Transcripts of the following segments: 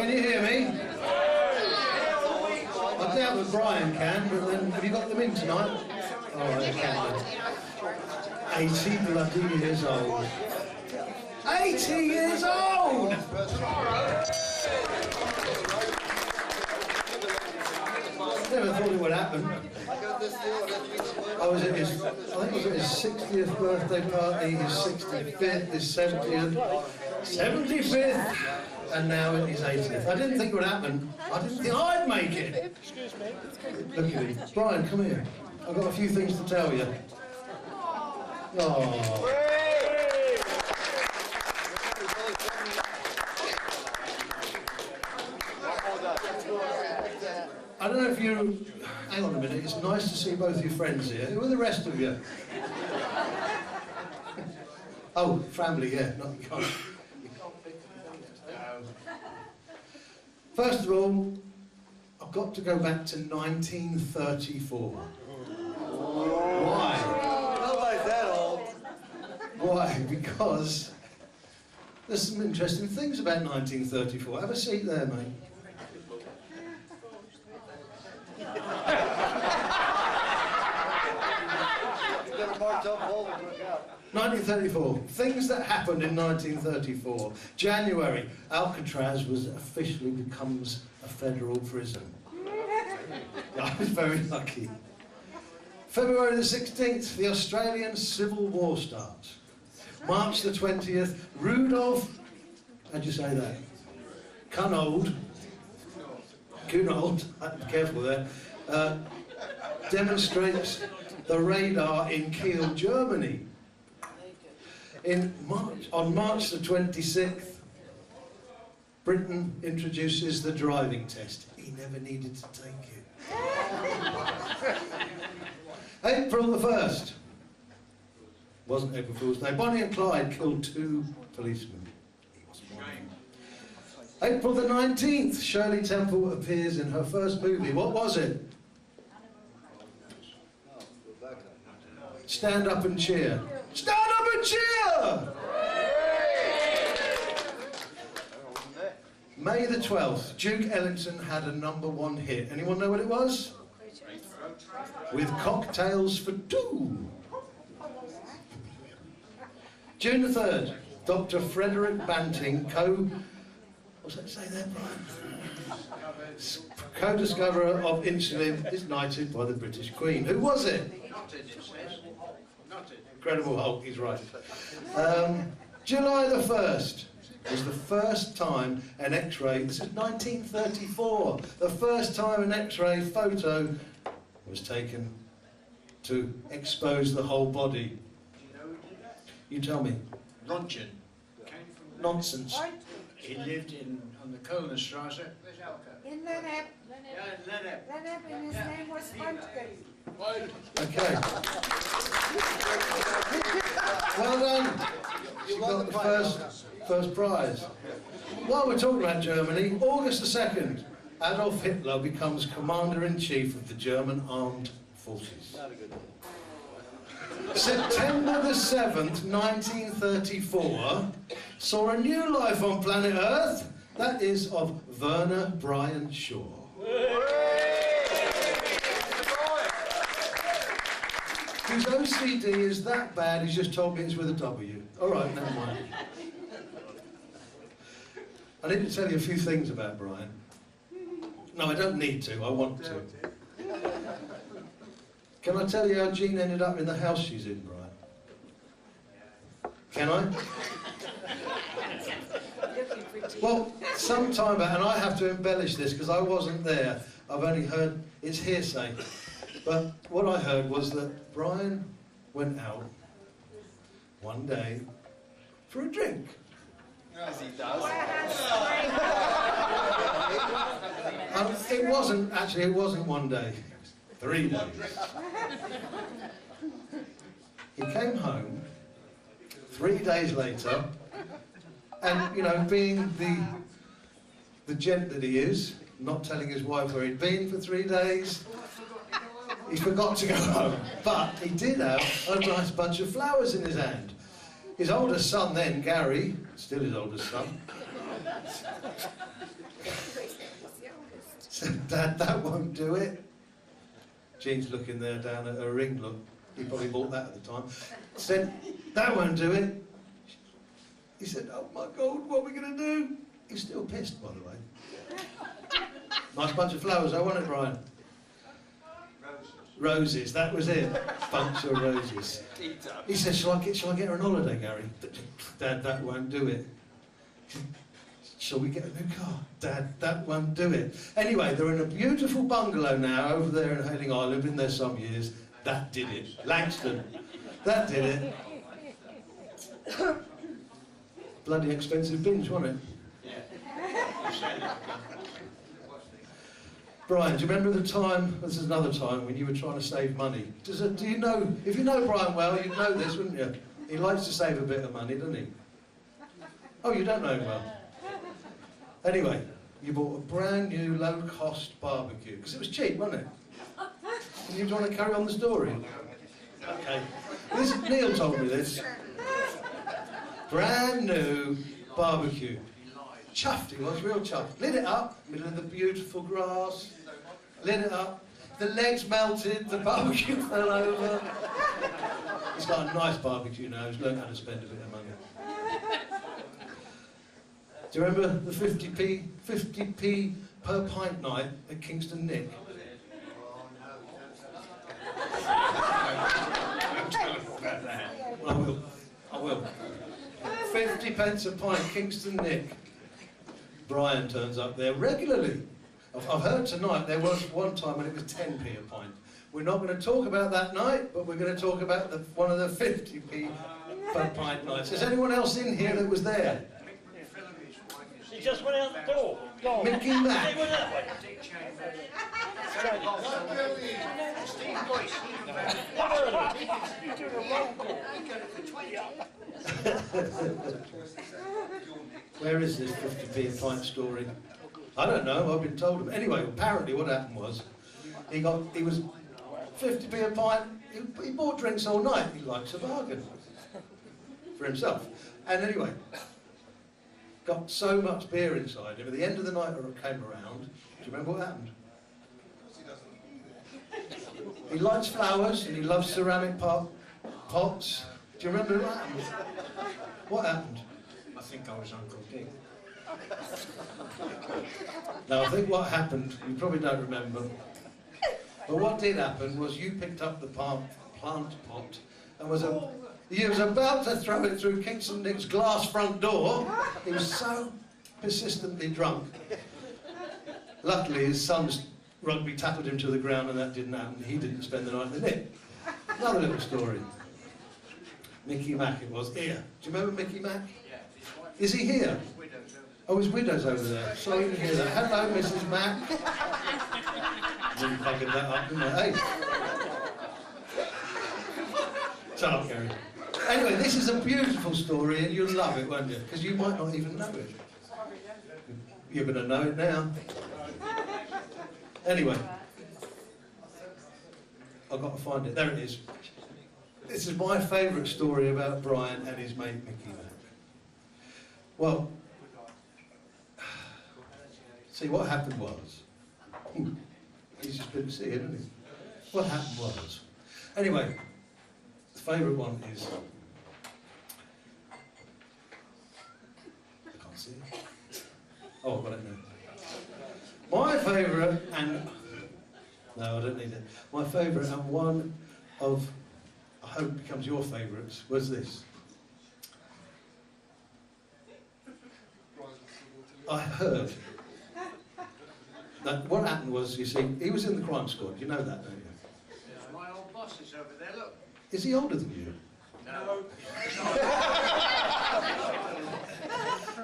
Can you hear me? I doubt that Brian can, but then have you got them in tonight? Oh, they can. 80 bloody years old. 80 years old! Never thought it would happen. I think it was at his 60th birthday party, his 65th, his 70th, 75th, and now his 80th. I didn't think it would happen. I didn't think I'd make it. Look at him. Brian, come here. I've got a few things to tell you. Oh. I don't know if you... Hang on a minute, it's nice to see both your friends here. Who are the rest of you? Oh, family, yeah. No, you can't pick them. No. First of all, I've got to go back to 1934. Why? Not like that old. Why? Because there's some interesting things about 1934. Have a seat there, mate. 1934. Things that happened in 1934. January, Alcatraz officially becomes a federal prison. I was very lucky. February the 16th, the Australian Civil War starts. March the 20th, Rudolph, how'd you say that? Kunold, be careful there, demonstrates the radar in Kiel, Germany. On March the 26th, Britain introduces the driving test. He never needed to take it. April the 1st. Wasn't April Fool's Day. Bonnie and Clyde killed 2 policemen. He wasn't one of them. April the 19th, Shirley Temple appears in her first movie. What was it? Stand Up and Cheer. Stand Up and Cheer! May the 12th, Duke Ellington had a #1 hit. Anyone know what it was? With Cocktails for Two. June the 3rd, Dr. Frederick Banting, what's that say there, Brian? Co-discoverer of insulin is knighted by the British Queen. Who was it? Incredible Hulk, he's right. July the 1st was the first time an X-ray, this is 1934, the first time an X-ray photo was taken to expose the whole body. You tell me. Rontgen. Nonsense. He lived on the Kohlenstrasse. In Lennep. Yeah, Lennep. Lennep, and his name was Röntgen. Okay. Well done. You got the first prize. While we're talking about Germany, August the 2nd, Adolf Hitler becomes Commander-in-Chief of the German Armed Forces. September the 7th, 1934, saw a new life on planet Earth. That is of Werner Bryan Shaw. Whose OCD is that bad, he's just told me it's with a W. All right, never mind. I need to tell you a few things about Brian. No, I don't need to, I want to. Can I tell you how Jean ended up in the house she's in, Brian? Can I? Well, some time back, and I have to embellish this because I wasn't there. I've only heard, it's hearsay. But what I heard was that Brian went out one day for a drink. As he does. It wasn't one day. 3 days. He came home 3 days later, and you know, being the gent that he is, not telling his wife where he'd been for 3 days, he forgot to go home. But he did have a nice bunch of flowers in his hand. His oldest son then, Gary, still his oldest son, Dad, that won't do it. Jean's looking there down at her ring, look. He probably bought that at the time. Said, that won't do it. He said, oh my God, what are we going to do? He's still pissed, by the way. Nice bunch of flowers, I want it, Brian. Roses, that was it. Bunch of roses. He said, shall I get her an holiday, Gary? Dad, that won't do it. Shall we get a new car? Dad, that won't do it. Anyway, they're in a beautiful bungalow now over there in Hayling Island. Been there some years. That did it. Langston. That did it. Bloody expensive binge, wasn't it? Yeah. Brian, do you remember the time, this is another time, when you were trying to save money? Do you know, if you know Brian well, you'd know this, wouldn't you? He likes to save a bit of money, doesn't he? Oh, you don't know him well. Anyway, you bought a brand new low-cost barbecue, because it was cheap, wasn't it? And you want to carry on the story? Okay. Neil told me this. Brand new barbecue. Chuffed, he was, real chuffed. Lit it up, middle of the beautiful grass. Lit it up. The legs melted, the barbecue fell over. He's got a nice barbecue now, he's learned how to spend a bit of money. Do you remember the 50p per pint night at Kingston Nick? I will. 50 pence a pint, Kingston Nick. Brian turns up there regularly. I've heard tonight there was one time when it was 10p a pint. We're not going to talk about that night, but we're going to talk about one of the 50p per pint nights. Is anyone else in here that was there? He just went out the door. Go on. Mickey Mac. He went that way. Steve Boyce, Where is this 50p a pint story? I don't know, I've been told. Anyway, apparently what happened was, he was 50p a pint, he bought drinks all night. He likes a bargain for himself. And anyway, got so much beer inside him, at the end of the night came around, do you remember what happened? He likes flowers and he loves ceramic pots. Do you remember what happened? What happened? I think I was Uncle Dick. Now, I think what happened, you probably don't remember, but what did happen was you picked up the plant pot and he was about to throw it through Kingston Nick's glass front door. He was so persistently drunk. Luckily, his son's rugby tackled him to the ground and that didn't happen. He didn't spend the night in the Nick. Another little story. Mickey Mac it was. Here. Do you remember Mickey Mac? Is he here? Oh, his widow's over there. Sorry to hear that. Hello, Mrs. Mac. Really fucking that up, didn't I? Hey. Shut up, Gary. Anyway, this is a beautiful story and you'll love it, won't you? Because you might not even know it. You're going to know it now. Anyway. I've got to find it. There it is. This is my favourite story about Brian and his mate Mickey Mac. Well, see, what happened was, he's just been to see it, isn't he? What happened was, anyway, the favourite one is, I can't see it. Oh, I've got it now. My favourite, and, no, I don't need it. My favourite, and one of, I hope becomes your favourites, was this. I heard that what happened was, you see, he was in the crime squad. You know that, don't you? My old boss is over there, look. Is he older than you? No.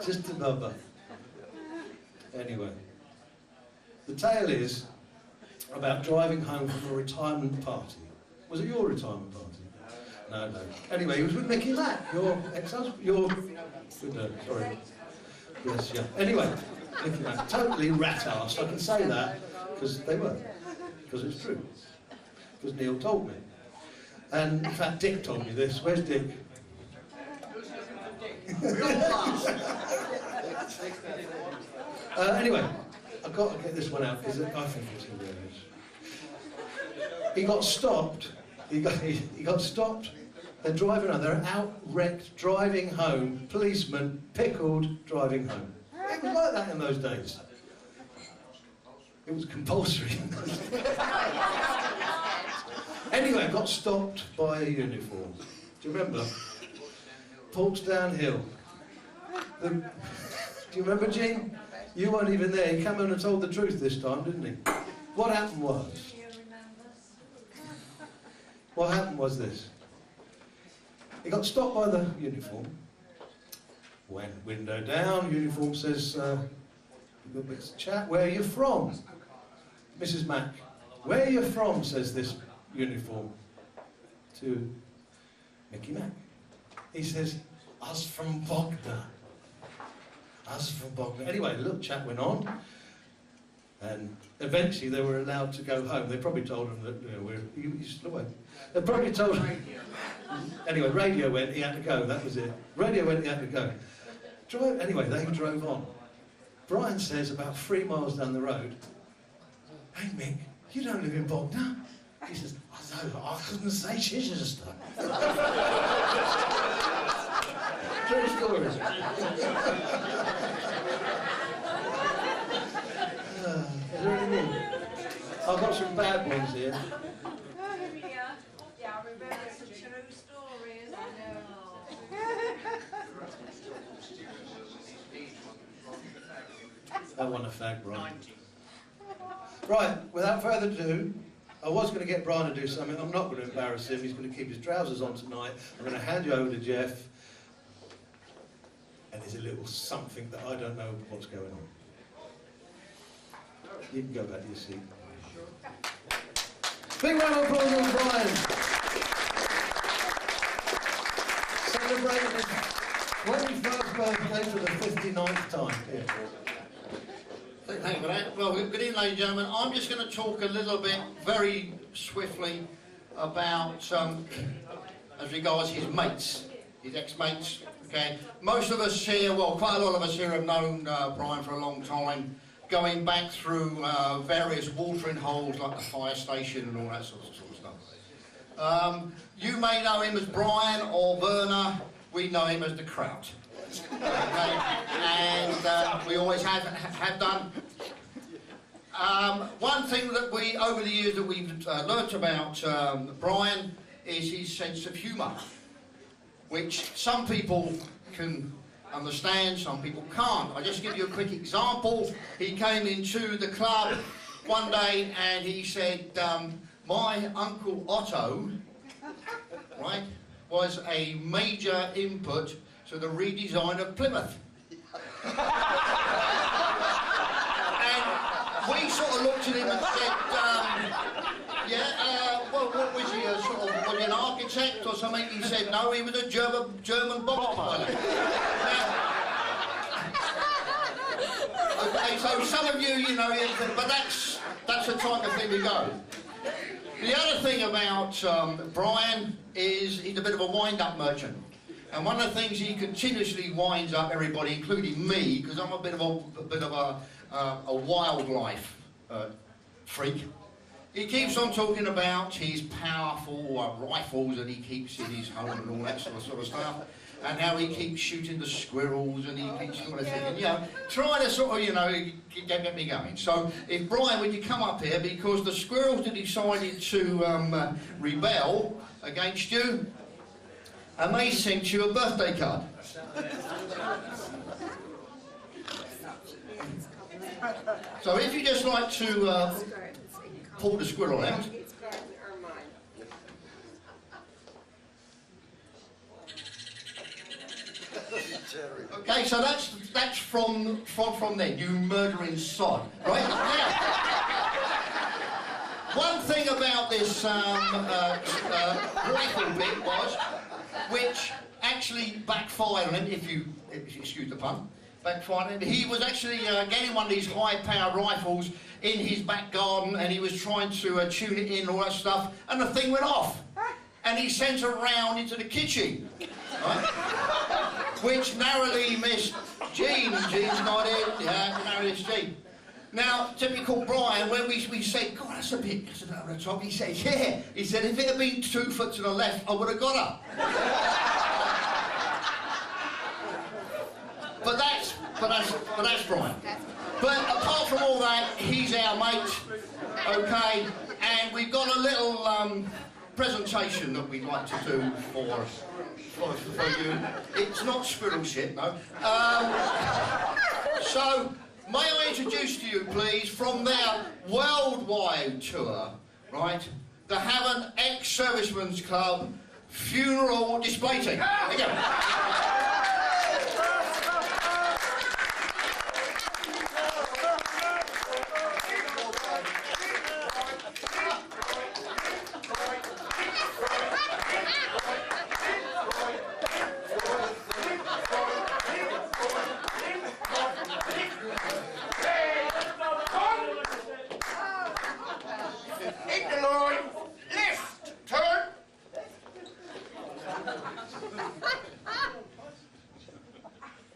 Just a number. Anyway, the tale is about driving home from a retirement party. Was it your retirement party? No, no. Anyway, he was with Mickey Mac, your ex-husband, sorry. Yes, yeah. Anyway, Mickey Mac, totally rat-arsed. I can say that because they were, because it's true. Because Neil told me. And in fact, Dick told me this. Where's Dick? Anyway, I've got to get this one out because I think it's hilarious. He got stopped. He got stopped. They're driving home. They're out wrecked, driving home. Policeman, pickled, driving home. It was like that in those days. It was compulsory. Anyway, got stopped by a uniform. Do you remember? Portsdown Hill. Do you remember, Jean? You weren't even there. He came in and told the truth this time, didn't he? What happened was this. He got stopped by the uniform. Went window down. Uniform says, "Let's chat. Where are you from?" Mrs. Mack. "Where are you from?" says this uniform to Mickey Mack. He says, "Us from Bognor. Us from Bognor." Anyway, a little chat went on, and eventually they were allowed to go home. They probably told him that, you know, he's still away. They probably told him. Anyway, radio went, he had to go, that was it. Radio went, he had to go. Anyway, they drove on. Brian says, about 3 miles down the road, "Hey Mick, you don't live in Bognor?" He says, "I know, I couldn't say Chichester." True story. Is there any more? I've got some bad ones here. Yeah, I remember it's a true story, isn't it? That one a fag, Brian. Right, without further ado, I was going to get Brian to do something. I'm not going to embarrass him. He's going to keep his trousers on tonight. I'm going to hand you over to Jeff. And there's a little something that I don't know what's going on. You can go back to your seat. Big round of applause on Brian. Celebrating his 21st birthday for the 59th time. Here. Thank you for that. Well, good evening, ladies and gentlemen. I'm just going to talk a little bit, very swiftly, about, as regards his mates, his ex-mates. Okay, most of us here, well, quite a lot of us here have known Brian for a long time, going back through various watering holes like the fire station and all that sort of stuff. You may know him as Brian or Werner. We know him as the Kraut. Okay, and we always have done. One thing that we, over the years, that we've learnt about Brian is his sense of humour, which some people can understand, some people can't. I'll just give you a quick example. He came into the club one day and he said, "My Uncle Otto, right, was a major input to the redesign of Plymouth." And we sort of looked at him and said, well, what was he, was he an architect or something? He said, "No, he was a German box pilot." Okay, so some of you know, but that's the type of thing we go. The other thing about Brian is he's a bit of a wind-up merchant. And one of the things he continuously winds up everybody, including me, because I'm a bit of a wildlife freak. He keeps on talking about his powerful rifles that he keeps in his home and all that sort of stuff, and how he keeps shooting the squirrels and he keeps sort of thinking, you know, trying to sort of, you know, get me going. So if Brian, would you come up here, because the squirrels have decided to rebel against you, and they sent you a birthday card. So if you just like to pull the squirrel out. Okay, so that's from then, you murdering sod, right? Now, one thing about this rifle bit was, which actually backfired on him, if you excuse the pun, backfired on him. He was actually getting one of these high-powered rifles in his back garden, and he was trying to tune it in and all that stuff, and the thing went off. And he sent a round into the kitchen, right? Which narrowly missed Jean. Jean's not in, narrowly missed Jean. Now, typical Brian, when we said, God, that's a bit over the top, he said, yeah. He said, if it had been 2 foot to the left, I would have got her. but that's Brian. But apart from all that, he's our mate, okay? And we've got a little presentation that we'd like to do for you. It's not squirrel shit, no. So, may I introduce to you, please, from their worldwide tour, right? The Havant Ex-Servicemen's Club Funeral Display Team. There you go.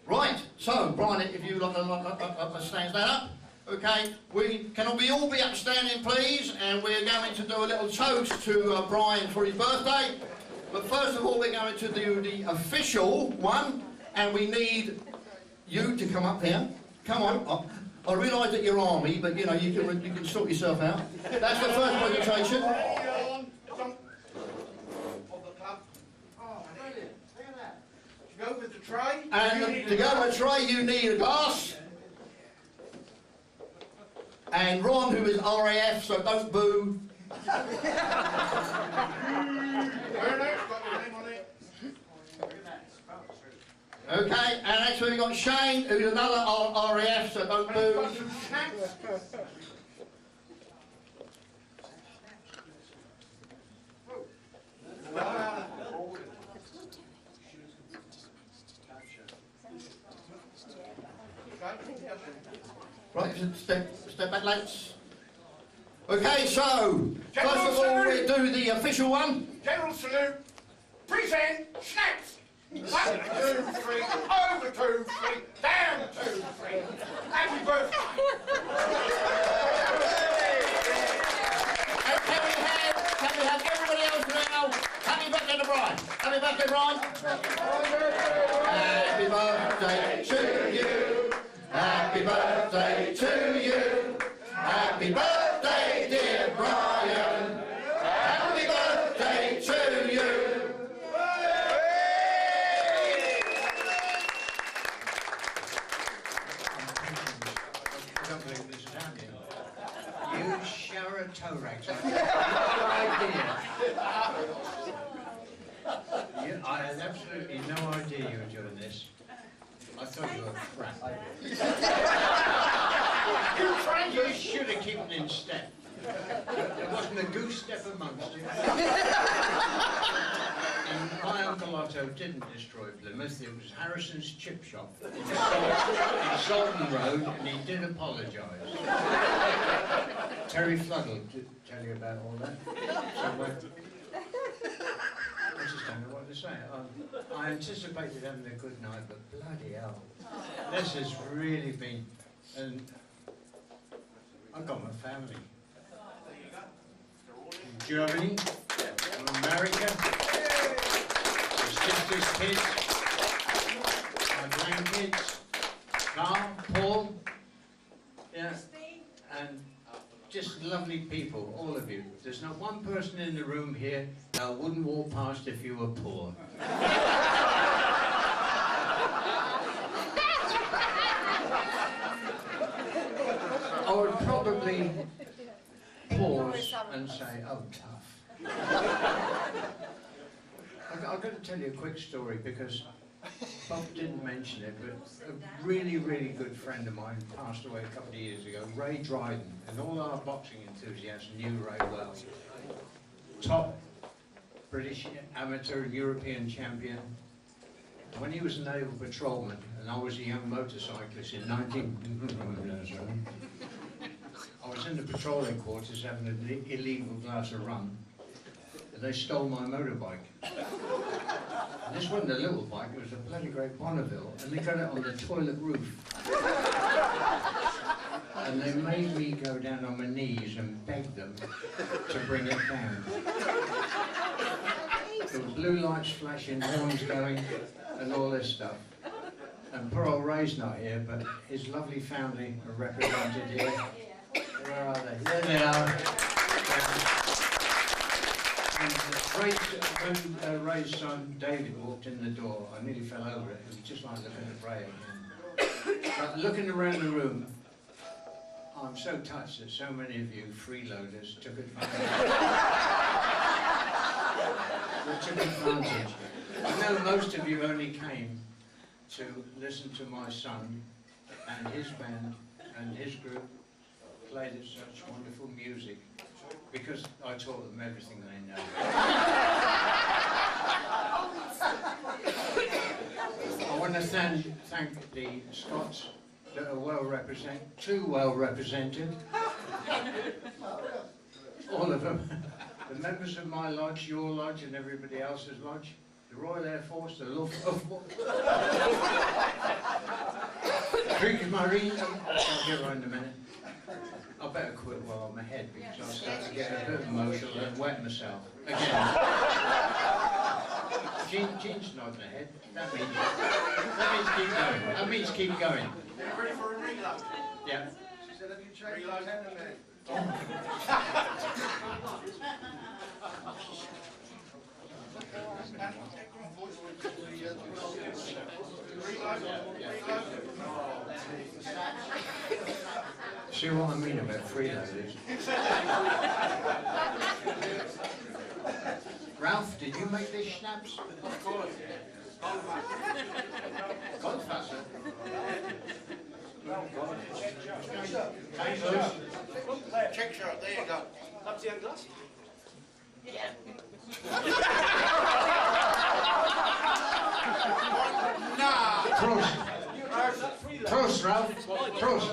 Right, so Brian, if you like stand up, okay, can we all be upstanding, please? And we're going to do a little toast to Brian for his birthday. But first of all, we're going to do the official one, and we need you to come up here. Come on. I realise that you're army, but you know you can sort yourself out. That's the first presentation. Go with the tray. And to go with a tray, you need a glass. And Ron, who is RAF, so don't boo. Okay, and next we've got Shane, who's another RAF, so don't boo. Right, step back, lads. Okay, so, first of all, we do the official one. General salute. Present. Snaps. 1, 2, 3. Over 2, 3. Down 2, 3. Happy birthday. And can we have everybody else now? Happy birthday to Brian. Happy birthday, Brian. Happy birthday to you. Happy birthday to you. Happy birthday, dear Brian. Happy birthday to you. I don't believe this is happening. You shower a toe rags. I had absolutely no idea you were doing this. I thought you were crap. You should have kept in step. There wasn't a goose step amongst you. And my Uncle Otto didn't destroy Plymouth. It was Harrison's Chip Shop in Salton Road, and he did apologise. Terry Flood will tell you about all that. So, I just don't know what to say. I anticipated having a good night, but bloody hell. This has really been... And I've got my family. From Germany, from America, my sister's kids, my grandkids, Carl, Paul, yeah, and just lovely people, all of you. There's not one person in the room here that I wouldn't walk past if you were poor. I would probably pause and say, oh, tough. I've got to tell you a quick story because Bob didn't mention it, but a really, really good friend of mine passed away a couple of years ago, Ray Dryden, and all our boxing enthusiasts knew Ray well. Top British amateur and European champion. When he was a naval patrolman, and I was a young motorcyclist in I was in the patrol headquarters having an illegal glass of rum, and they stole my motorbike. And this wasn't a little bike, it was a bloody great Bonneville, and they got it on the toilet roof. and they made me go down on my knees and beg them to bring it down. There were blue lights flashing, horns going, and all this stuff. And poor old Ray's not here, but his lovely family are represented here. Where are they? There they are. And when Ray's son David walked in the door, I nearly fell over it. It was just like looking at Ray again. But looking around the room, I'm so touched that so many of you freeloaders took advantage. I know most of you only came to listen to my son and his band and his group played such wonderful music because I taught them everything they know. I want to thank the Scots that are too well represented. All of them. The members of my lodge, your lodge and everybody else's lodge. The Royal Air Force, the Luftwaffe, Kriegsmarine, I'll get right in a minute. I better quit while I'm ahead because I'll start to get a bit emotional and wet myself. Again. Jean's nodding ahead. That means keep going. That means keep going. You ready for a reload? Yeah. She said, have you changed your enemy? See what I mean about freeloaders? Ralph, did you make this schnapps? Of course. Goldwasser. Check shirt, there you go. Have you glass? Nah. Prost. Prost, Ralph. Prost.